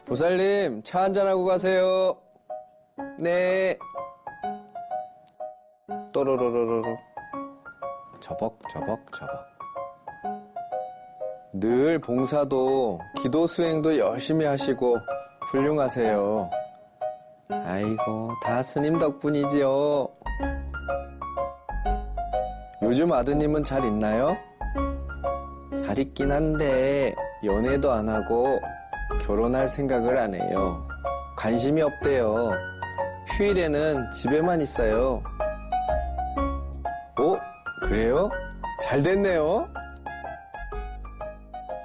보살님, 차 한잔하고 가세요. 네. 또로로로로로. 저벅. 늘 봉사도 기도 수행도 열심히 하시고 훌륭하세요. 아이고, 다 스님 덕분이지요. 요즘 아드님은 잘 있나요? 잘 있긴 한데 연애도 안 하고 결혼할 생각을 안 해요. 관심이 없대요. 휴일에는 집에만 있어요. 오, 그래요? 잘 됐네요.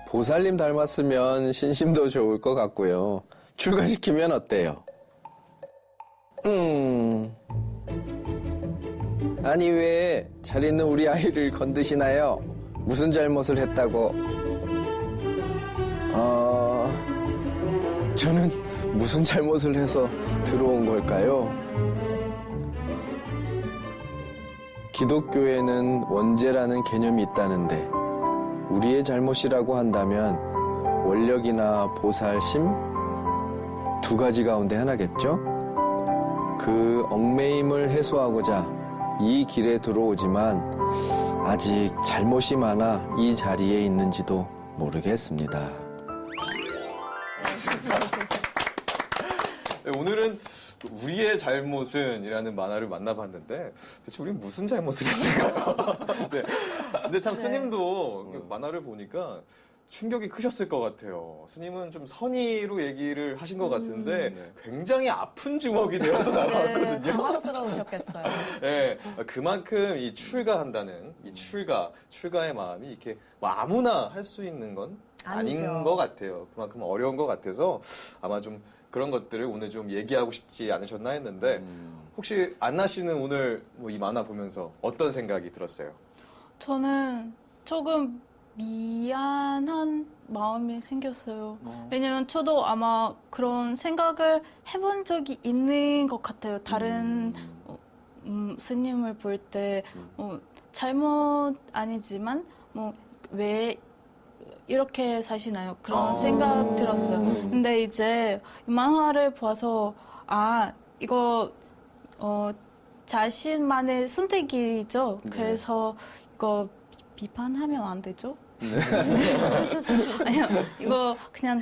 보살님 닮았으면 신심도 좋을 것 같고요. 출가시키면 어때요? 아니 왜 잘 있는 우리 아이를 건드시나요? 무슨 잘못을 했다고? 저는 무슨 잘못을 해서 들어온 걸까요? 기독교에는 원죄라는 개념이 있다는데 우리의 잘못이라고 한다면 원력이나 보살심 두 가지 가운데 하나겠죠? 그 얽매임을 해소하고자 이 길에 들어오지만 아직 잘못이 많아 이 자리에 있는지도 모르겠습니다. 네, 오늘은 우리의 잘못은 이라는 만화를 만나봤는데 대체 우리는 무슨 잘못을 했을까요? 네. 근데 참 스님도 만화를 보니까 충격이 크셨을 것 같아요. 스님은 좀 선의로 얘기를 하신 것 같은데 굉장히 아픈 주먹이 되어서 나왔거든요. 네, 당황스러우셨겠어요. 네, 그만큼 이 출가한다는 이 출가의 마음이 이렇게 뭐 아무나 할 수 있는 건 아닌 아니죠. 것 같아요. 그만큼 어려운 것 같아서 아마 좀 그런 것들을 오늘 좀 얘기하고 싶지 않으셨나 했는데 혹시 안나 씨는 오늘 뭐 이 만화 보면서 어떤 생각이 들었어요? 저는 조금 미안한 마음이 생겼어요. 왜냐면 저도 아마 그런 생각을 해본 적이 있는 것 같아요. 다른 스님을 볼 때 잘못 아니지만 왜 이렇게 사시나요? 그런 생각 들었어요. 근데 이제 만화를 봐서 이거 자신만의 선택이죠. 그래서 이거 비판하면 안 되죠? 아니요, 이거 그냥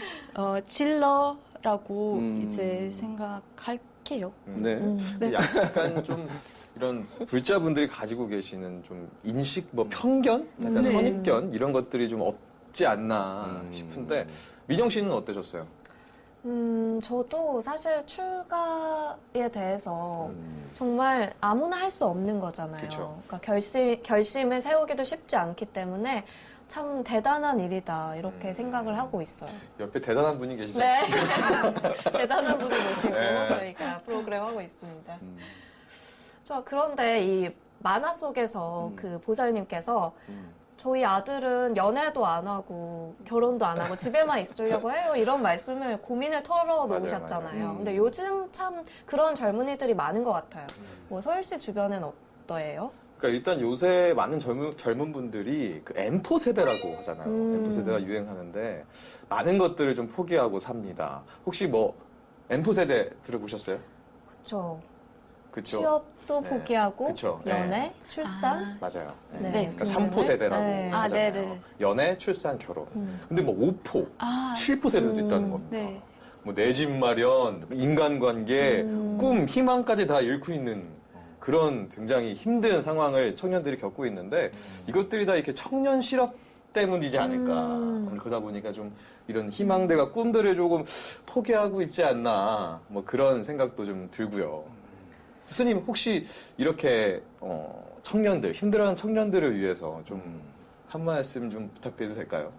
진로라고 이제 생각할게요. 네. 약간 좀 이런 불자분들이 가지고 계시는 좀 인식, 뭐 편견, 약간 선입견 이런 것들이 좀 없지 않나 싶은데 민영 씨는 어떠셨어요? 저도 사실 출가에 대해서 정말 아무나 할 수 없는 거잖아요. 그쵸. 그러니까 결심을 세우기도 쉽지 않기 때문에 참 대단한 일이다 이렇게 생각을 하고 있어요. 옆에 대단한 분이 계시죠? 네, 대단한 분을 모시고 네. 저희가 프로그램 하고 있습니다. 그런데 이 만화 속에서 그 보살님께서 저희 아들은 연애도 안 하고 결혼도 안 하고 집에만 있으려고 해요. 이런 말씀을 고민을 털어놓으셨잖아요. 맞아요. 근데 요즘 참 그런 젊은이들이 많은 것 같아요. 뭐 서울 씨 주변엔 어떠해요? 그러니까 일단 요새 많은 젊은 분들이 그 M4 세대라고 하잖아요. M4 세대가 유행하는데 많은 것들을 좀 포기하고 삽니다. 혹시 뭐 M4 세대 들어보셨어요? 그렇죠. 그쵸? 취업도 네. 포기하고 그쵸. 연애, 네. 출산. 맞아요. 네. 그러니까 3포 세대라고 네. 하잖아요. 네네. 연애, 출산, 결혼. 근데 뭐 5포, 7포 세대도 있다는 겁니다. 네. 뭐 내 집 마련, 인간관계, 꿈, 희망까지 다 잃고 있는 그런 굉장히 힘든 상황을 청년들이 겪고 있는데 이것들이 다 이렇게 청년 실업 때문이지 않을까. 그러다 보니까 좀 이런 희망들과 꿈들을 조금 포기하고 있지 않나. 뭐 그런 생각도 좀 들고요. 스님 혹시 이렇게 청년들, 힘들어하는 청년들을 위해서 좀 한 말씀 좀 부탁드려도 될까요?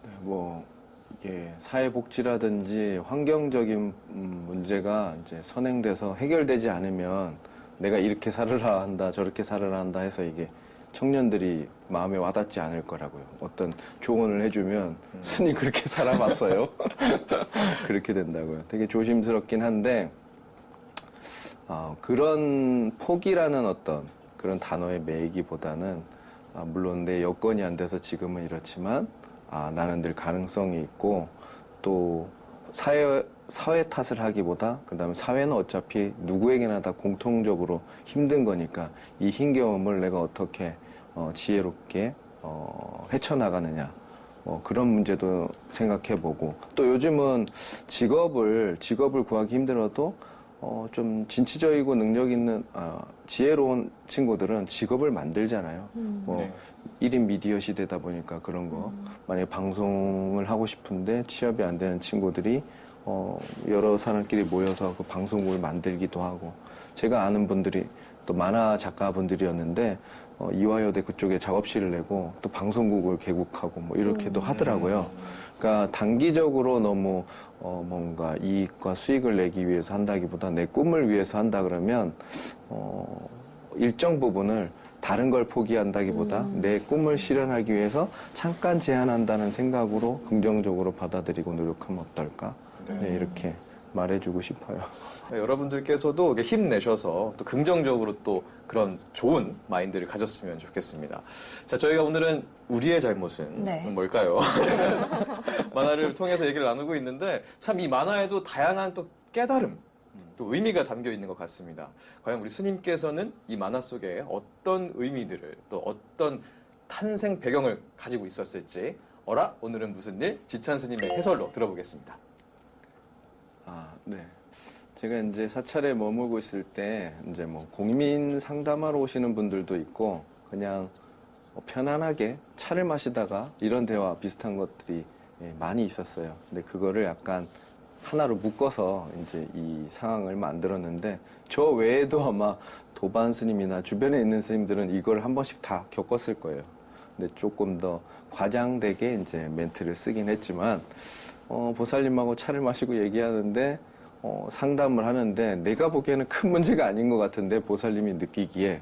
네, 뭐 이게 사회복지라든지 환경적인 문제가 이제 선행돼서 해결되지 않으면 내가 이렇게 살아라 한다, 저렇게 살아라 한다 해서 이게 청년들이 마음에 와닿지 않을 거라고요. 어떤 조언을 해주면 스님 그렇게 살아봤어요. 그렇게 된다고요. 되게 조심스럽긴 한데 그런 포기라는 어떤 그런 단어에 매이기보다는 물론 내 여건이 안 돼서 지금은 이렇지만 나는 늘 가능성이 있고 또 사회 탓을 하기보다 그다음에 사회는 어차피 누구에게나 다 공통적으로 힘든 거니까 이 힘겨움을 내가 어떻게 지혜롭게 헤쳐나가느냐 그런 문제도 생각해보고 또 요즘은 직업을 구하기 힘들어도 좀 진취적이고 능력 있는 지혜로운 친구들은 직업을 만들잖아요. 네. 1인 미디어 시대다 보니까 그런 거 만약에 방송을 하고 싶은데 취업이 안 되는 친구들이 여러 사람끼리 모여서 그 방송국을 만들기도 하고 제가 아는 분들이 또 만화 작가분들이었는데 이화여대 그쪽에 작업실을 내고 또 방송국을 개국하고 뭐 이렇게도 하더라고요. 그러니까 단기적으로 너무 뭔가 이익과 수익을 내기 위해서 한다기보다 내 꿈을 위해서 한다 그러면 일정 부분을 다른 걸 포기한다기보다 내 꿈을 실현하기 위해서 잠깐 제한한다는 생각으로 긍정적으로 받아들이고 노력하면 어떨까? 네, 이렇게 말해주고 싶어요. 여러분들께서도 이렇게 힘내셔서 또 긍정적으로 또 그런 좋은 마인드를 가졌으면 좋겠습니다. 자, 저희가 오늘은 우리의 잘못은 네. 뭘까요? 만화를 통해서 얘기를 나누고 있는데 참 이 만화에도 다양한 또 깨달음, 또 의미가 담겨 있는 것 같습니다. 과연 우리 스님께서는 이 만화 속에 어떤 의미들을 또 어떤 탄생 배경을 가지고 있었을지 오늘은 무슨 일? 지찬 스님의 해설로 들어보겠습니다. 네. 제가 이제 사찰에 머물고 있을 때 이제 뭐 고민 상담하러 오시는 분들도 있고 그냥 편안하게 차를 마시다가 이런 대화 비슷한 것들이 많이 있었어요. 근데 그거를 약간 하나로 묶어서 이제 이 상황을 만들었는데 저 외에도 아마 도반 스님이나 주변에 있는 스님들은 이걸 한 번씩 다 겪었을 거예요. 근데 조금 더 과장되게 이제 멘트를 쓰긴 했지만 보살님하고 차를 마시고 얘기하는데 상담을 하는데 내가 보기에는 큰 문제가 아닌 것 같은데 보살님이 느끼기에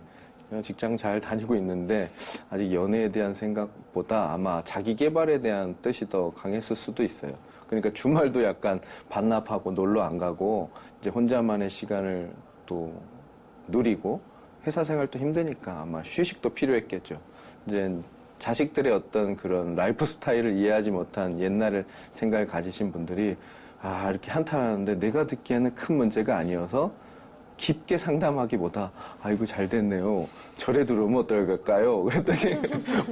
그냥 직장 잘 다니고 있는데 아직 연애에 대한 생각보다 아마 자기 개발에 대한 뜻이 더 강했을 수도 있어요. 그러니까 주말도 약간 반납하고 놀러 안 가고 이제 혼자만의 시간을 또 누리고 회사 생활도 힘드니까 아마 휴식도 필요했겠죠. 이제 자식들의 어떤 그런 라이프 스타일을 이해하지 못한 옛날의 생각을 가지신 분들이 이렇게 한탄하는데 내가 듣기에는 큰 문제가 아니어서 깊게 상담하기보다 이거 잘 됐네요. 절에 들어오면 어떨까요? 그랬더니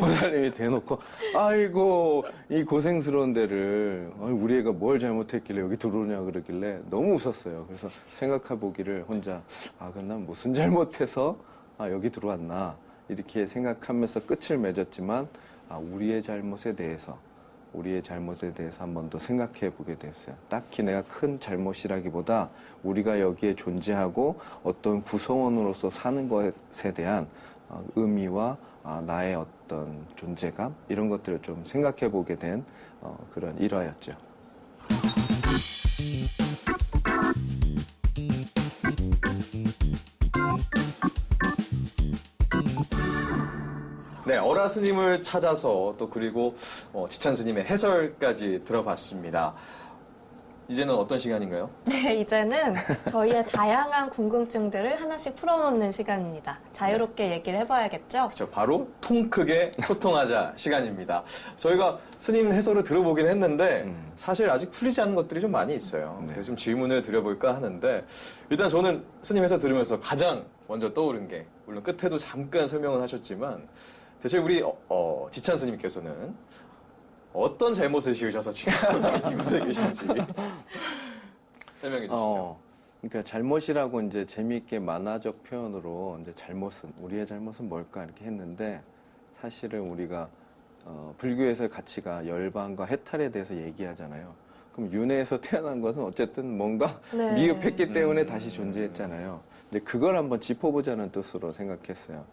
보살님이 대놓고 아이고 이 고생스러운 데를 우리 애가 뭘 잘못했길래 여기 들어오냐 그러길래 너무 웃었어요. 그래서 생각해 보기를 혼자 그럼 난 무슨 잘못해서 여기 들어왔나 이렇게 생각하면서 끝을 맺었지만 우리의 잘못에 대해서 한 번 더 생각해 보게 됐어요. 딱히 내가 큰 잘못이라기보다 우리가 여기에 존재하고 어떤 구성원으로서 사는 것에 대한 의미와 나의 어떤 존재감 이런 것들을 좀 생각해 보게 된 그런 일화였죠. 네, 어라 스님을 찾아서 또 그리고 지찬 스님의 해설까지 들어봤습니다. 이제는 어떤 시간인가요? 네, 이제는 저희의 다양한 궁금증들을 하나씩 풀어놓는 시간입니다. 자유롭게 얘기를 해봐야겠죠? 그렇죠. 바로 통 크게 소통하자 시간입니다. 저희가 스님 해설을 들어보긴 했는데 사실 아직 풀리지 않은 것들이 좀 많이 있어요. 네. 그래서 좀 질문을 드려볼까 하는데 일단 저는 스님 해설 들으면서 가장 먼저 떠오른 게 물론 끝에도 잠깐 설명을 하셨지만 대체 우리 지찬 스님께서는 어떤 잘못을 지으셔서 지금 이곳에 계신지 설명해 주시죠. 그러니까 잘못이라고 이제 재미있게 만화적 표현으로 이제 우리의 잘못은 뭘까 이렇게 했는데 사실은 우리가 불교에서의 가치가 열반과 해탈에 대해서 얘기하잖아요. 그럼 윤회에서 태어난 것은 어쨌든 뭔가 네. 미흡했기 때문에 다시 존재했잖아요. 근데 그걸 한번 짚어보자는 뜻으로 생각했어요.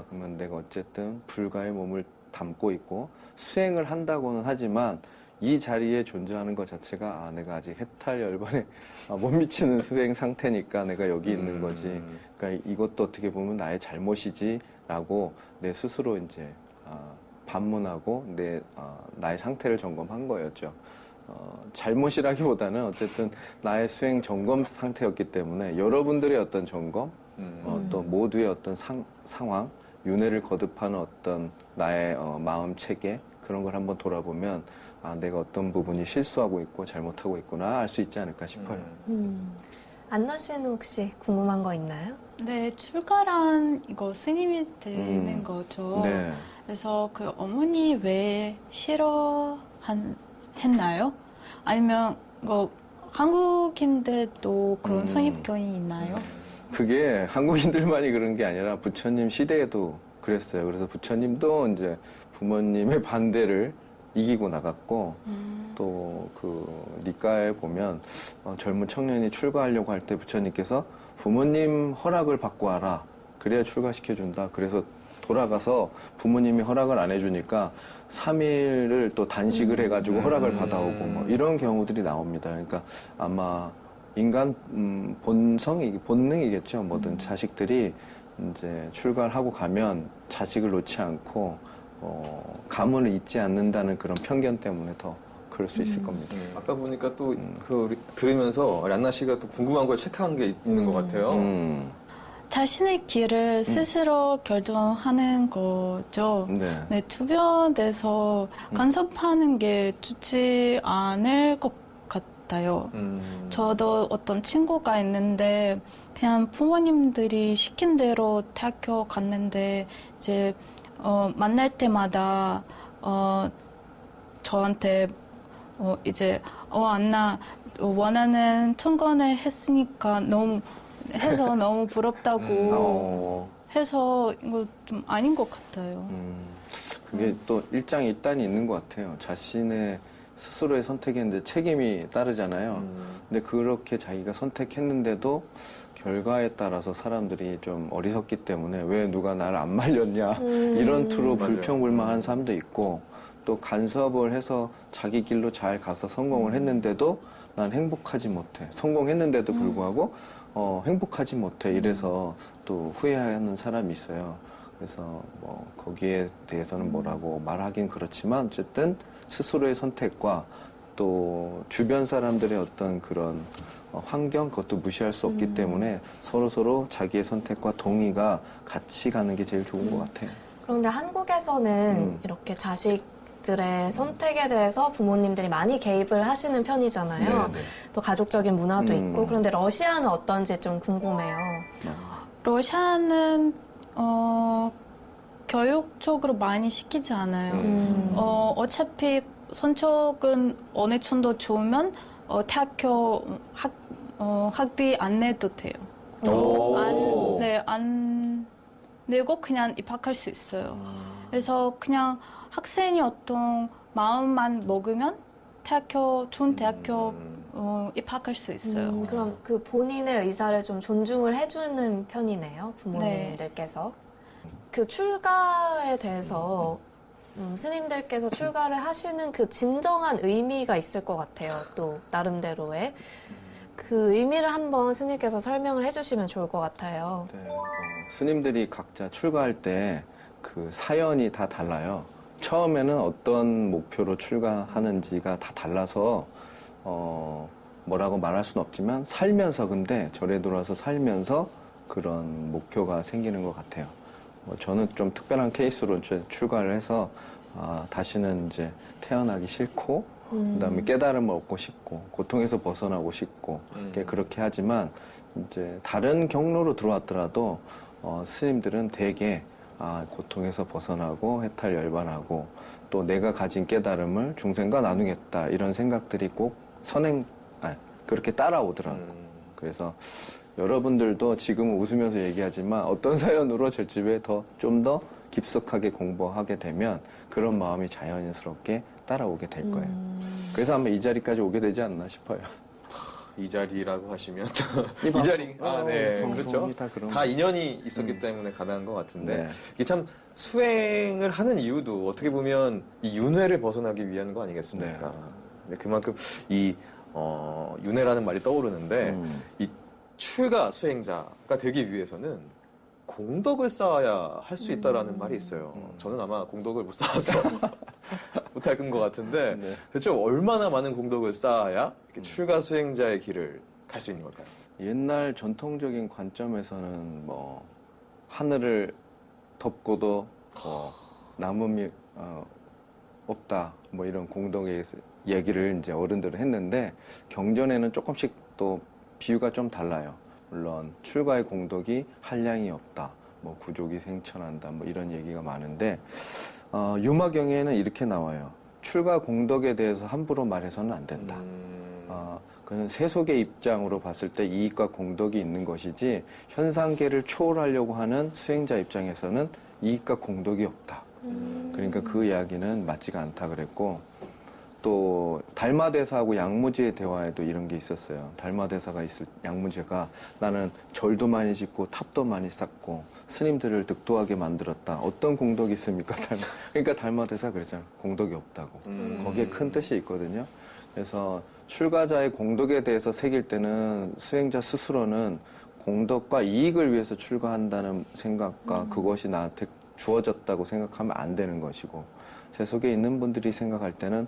그러면 내가 어쨌든 불가의 몸을 담고 있고 수행을 한다고는 하지만 이 자리에 존재하는 것 자체가 내가 아직 해탈 열반에 못 미치는 수행 상태니까 내가 여기 있는 거지. 그러니까 이것도 어떻게 보면 나의 잘못이지라고 내 스스로 이제 반문하고 나의 상태를 점검한 거였죠. 잘못이라기보다는 어쨌든 나의 수행 점검 상태였기 때문에 여러분들의 어떤 점검, 또 또 모두의 어떤 상황, 윤회를 거듭하는 어떤 나의 마음 체계 그런 걸 한번 돌아보면 아, 내가 어떤 부분이 실수하고 있고 잘못하고 있구나 알 수 있지 않을까 싶어요. 안나 씨는 혹시 궁금한 거 있나요? 네, 출가란 이거 스님이 되는 거죠. 네. 그래서 그 어머니 왜 했나요? 아니면 이거 한국인들도 그런 선입견이 있나요? 그게 한국인들만이 그런 게 아니라 부처님 시대에도 그랬어요. 그래서 부처님도 이제 부모님의 반대를 이기고 나갔고 또 그 니까에 보면 젊은 청년이 출가하려고 할 때 부처님께서 부모님 허락을 받고 와라. 그래야 출가시켜준다. 그래서 돌아가서 부모님이 허락을 안 해주니까 3일을 또 단식을 해가지고 허락을 받아오고 뭐 이런 경우들이 나옵니다. 그러니까 아마 인간 본능이겠죠. 뭐든 자식들이 이제 출가를 하고 가면 자식을 놓지 않고 가문을 잇지 않는다는 그런 편견 때문에 더 그럴 수 있을 겁니다. 아까 보니까 또 들으면서 란나 씨가 또 궁금한 걸 체크한 게 있는 것 같아요. 자신의 길을 스스로 결정하는 거죠. 네. 네, 주변에서 간섭하는 게 좋지 않을 것 같아요. 저도 어떤 친구가 있는데 그냥 부모님들이 시킨 대로 대학교 갔는데 이제 만날 때마다 저한테 이제 안나 원하는 청건을 했으니까 너무 부럽다고 해서 이거 좀 아닌 것 같아요. 그게 또 일장일단이 있는 것 같아요. 자신의 스스로의 선택했는데 책임이 따르잖아요. 근데 그렇게 자기가 선택했는데도 결과에 따라서 사람들이 좀 어리석기 때문에 왜 누가 나를 안 말렸냐 이런 투로 불평불만한 사람도 있고 또 간섭을 해서 자기 길로 잘 가서 성공을 했는데도 난 행복하지 못해. 성공했는데도 불구하고 행복하지 못해. 이래서 또 후회하는 사람이 있어요. 그래서 뭐 거기에 대해서는 뭐라고 말하긴 그렇지만 어쨌든 스스로의 선택과 또 주변 사람들의 어떤 그런 환경 그것도 무시할 수 없기 때문에 서로 자기의 선택과 동의가 같이 가는 게 제일 좋은 것 같아요. 그런데 한국에서는 이렇게 자식들의 선택에 대해서 부모님들이 많이 개입을 하시는 편이잖아요. 네네. 또 가족적인 문화도 있고. 그런데 러시아는 어떤지 좀 궁금해요. 러시아는 교육적으로 많이 시키지 않아요. 어차피 성적은 어느 정도 좋으면 대학교 학비 안 내도 돼요. 안 내고 그냥 입학할 수 있어요. 그래서 그냥 학생이 어떤 마음만 먹으면 좋은 대학교 입학할 수 있어요. 그럼 그 본인의 의사를 좀 존중을 해주는 편이네요, 부모님들께서. 그 출가에 대해서 스님들께서 출가를 하시는 그 진정한 의미가 있을 것 같아요. 또 나름대로의 그 의미를 한번 스님께서 설명을 해주시면 좋을 것 같아요. 네, 스님들이 각자 출가할 때 그 사연이 다 달라요. 처음에는 어떤 목표로 출가하는지가 다 달라서 뭐라고 말할 수는 없지만 살면서 근데 절에 들어와서 살면서 그런 목표가 생기는 것 같아요. 저는 좀 특별한 케이스로 출가를 해서 다시는 이제 태어나기 싫고 그다음에 깨달음을 얻고 싶고 고통에서 벗어나고 싶고 그렇게 하지만 이제 다른 경로로 들어왔더라도 스님들은 대개 고통에서 벗어나고 해탈 열반하고 또 내가 가진 깨달음을 중생과 나누겠다 이런 생각들이 꼭 그렇게 따라오더라고요. 그래서 여러분들도 지금은 웃으면서 얘기하지만 어떤 사연으로 절집에 좀 더 깊숙하게 공부하게 되면 그런 마음이 자연스럽게 따라오게 될 거예요. 그래서 아마 이 자리까지 오게 되지 않나 싶어요. 이 자리라고 하시면 이 자리 네, 방송이 그렇죠. 다 다 인연이 있었기 때문에 가능한 것 같은데 네. 이게 참 수행을 하는 이유도 어떻게 보면 이 윤회를 벗어나기 위한 거 아니겠습니까? 근데 그만큼 이 윤회라는 말이 떠오르는데 이 출가 수행자가 되기 위해서는 공덕을 쌓아야 할 수 있다라는 말이 있어요. 저는 아마 공덕을 못 쌓아서 못할 것 같은데 네. 대체 얼마나 많은 공덕을 쌓아야 이렇게 출가 수행자의 길을 갈 수 있는 걸까요? 옛날 전통적인 관점에서는 하늘을 덮고도 남음이 없다. 뭐 이런 공덕의 얘기를 이제 어른들은 했는데 경전에는 조금씩 또 비유가 좀 달라요. 물론 출가의 공덕이 한량이 없다. 뭐 구족이 생천한다. 뭐 이런 얘기가 많은데 유마경에는 이렇게 나와요. 출가 공덕에 대해서 함부로 말해서는 안 된다. 그는 세속의 입장으로 봤을 때 이익과 공덕이 있는 것이지 현상계를 초월하려고 하는 수행자 입장에서는 이익과 공덕이 없다. 그러니까 그 이야기는 맞지가 않다 그랬고 또 달마대사하고 양무지의 대화에도 이런 게 있었어요. 달마대사가 양무지가 나는 절도 많이 짓고 탑도 많이 쌓고 스님들을 득도하게 만들었다. 어떤 공덕이 있습니까? 그러니까 달마대사 그랬잖아요. 공덕이 없다고. 거기에 큰 뜻이 있거든요. 그래서 출가자의 공덕에 대해서 새길 때는 수행자 스스로는 공덕과 이익을 위해서 출가한다는 생각과 그것이 나한테 주어졌다고 생각하면 안 되는 것이고 세속에 있는 분들이 생각할 때는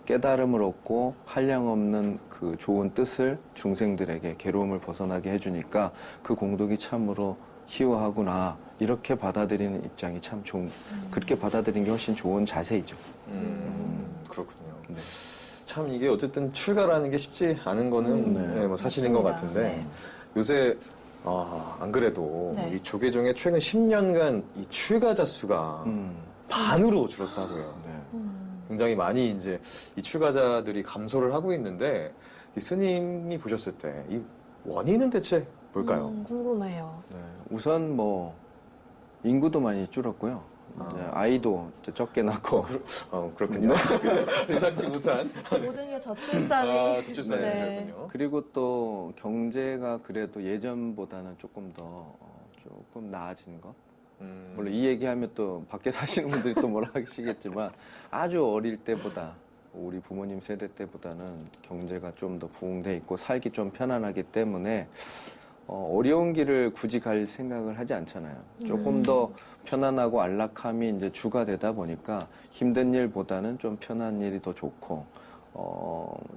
깨달음을 얻고 한량 없는 그 좋은 뜻을 중생들에게 괴로움을 벗어나게 해주니까 그 공덕이 참으로 희화하구나 이렇게 받아들이는 입장이 참 좋은 그렇게 받아들이는 게 훨씬 좋은 자세이죠. 그렇군요. 네. 참 이게 어쨌든 출가라는 게 쉽지 않은 거는 네, 뭐 사실인 것 맞습니다. 같은데 네. 요새 안 그래도 네. 이 조계종의 최근 10년간 이 출가자 수가 반으로 줄었다고요. 네. 굉장히 많이 이제 이 출가자들이 감소를 하고 있는데 이 스님이 보셨을 때 이 원인은 대체 뭘까요? 궁금해요. 네. 우선 뭐 인구도 많이 줄었고요. 이제 아이도 이제 적게 낳고 그렇군요. 예상치 못한 모든 게 저출산이 저출산이군요. 그리고 또 경제가 그래도 예전보다는 조금 나아진 것. 물론 이 얘기하면 또 밖에 사시는 분들이 또 뭐라 하시겠지만 아주 어릴 때보다 우리 부모님 세대 때보다는 경제가 좀 더 부흥돼 있고 살기 좀 편안하기 때문에 어려운 길을 굳이 갈 생각을 하지 않잖아요. 조금 더 편안하고 안락함이 이제 주가 되다 보니까 힘든 일보다는 좀 편한 일이 더 좋고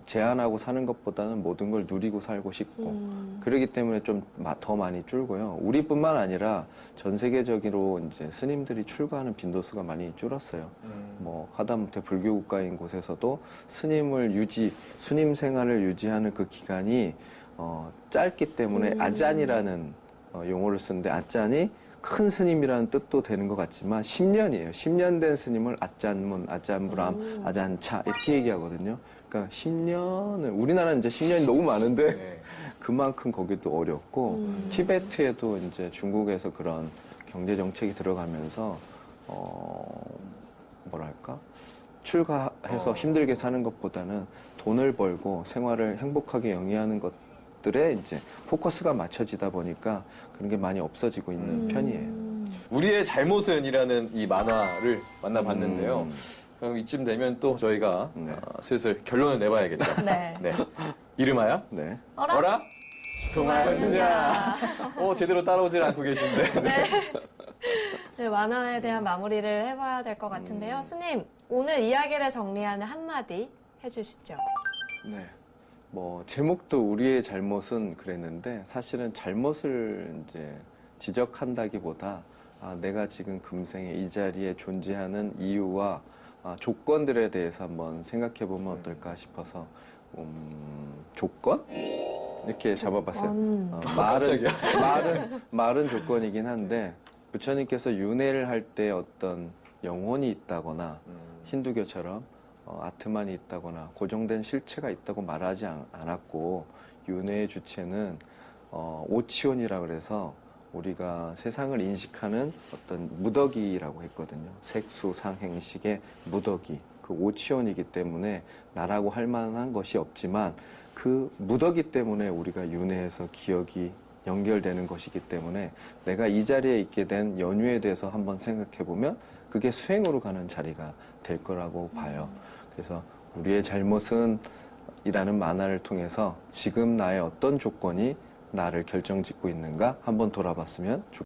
제한하고 사는 것보다는 모든 걸 누리고 살고 싶고 그러기 때문에 좀 더 많이 줄고요. 우리뿐만 아니라 전 세계적으로 이제 스님들이 출가하는 빈도수가 많이 줄었어요. 뭐 하다못해 불교 국가인 곳에서도 스님 생활을 유지하는 그 기간이 짧기 때문에 아짠이라는 용어를 쓰는데 아짠이 큰 스님이라는 뜻도 되는 것 같지만 10년이에요. 10년 된 스님을 아짠문, 아짠부람, 아짠차 이렇게 얘기하거든요. 그러니까 10년을 우리나라는 이제 10년이 너무 많은데 네. 그만큼 거기도 어렵고 티베트에도 이제 중국에서 그런 경제 정책이 들어가면서 뭐랄까 출가해서 힘들게 사는 것보다는 돈을 벌고 생활을 행복하게 영위하는 것들에 이제 포커스가 맞춰지다 보니까 그런 게 많이 없어지고 있는 편이에요. 우리의 잘못은이라는 이 만화를 만나봤는데요. 그럼 이쯤 되면 또 저희가 네. 슬슬 결론을 내봐야겠죠. 네. 네. 이름하여 네. 어라? 동아였느냐. 제대로 따라오질 않고 계신데. 네. 네, 만화에 대한 마무리를 해봐야 될 것 같은데요. 스님, 오늘 이야기를 정리하는 한마디 해주시죠. 네. 뭐 제목도 우리의 잘못은 그랬는데 사실은 잘못을 이제 지적한다기보다 내가 지금 금생에 이 자리에 존재하는 이유와 조건들에 대해서 한번 생각해 보면 어떨까 싶어서 조건? 이렇게 잡아봤어요. 말은 조건이긴 한데 부처님께서 윤회를 할 때 어떤 영혼이 있다거나 힌두교처럼 아트만이 있다거나 고정된 실체가 있다고 말하지 않았고 윤회의 주체는 오치온이라 그래서 우리가 세상을 인식하는 어떤 무더기라고 했거든요. 색수, 상행식의 무더기. 그 오치온이기 때문에 나라고 할 만한 것이 없지만 그 무더기 때문에 우리가 윤회에서 기억이 연결되는 것이기 때문에 내가 이 자리에 있게 된 연유에 대해서 한번 생각해 보면 그게 수행으로 가는 자리가 될 거라고 봐요. 그래서 우리의 잘못은 이라는 만화를 통해서 지금 나의 어떤 조건이 나를 결정짓고 있는가 한번 돌아봤으면 좋겠습니다.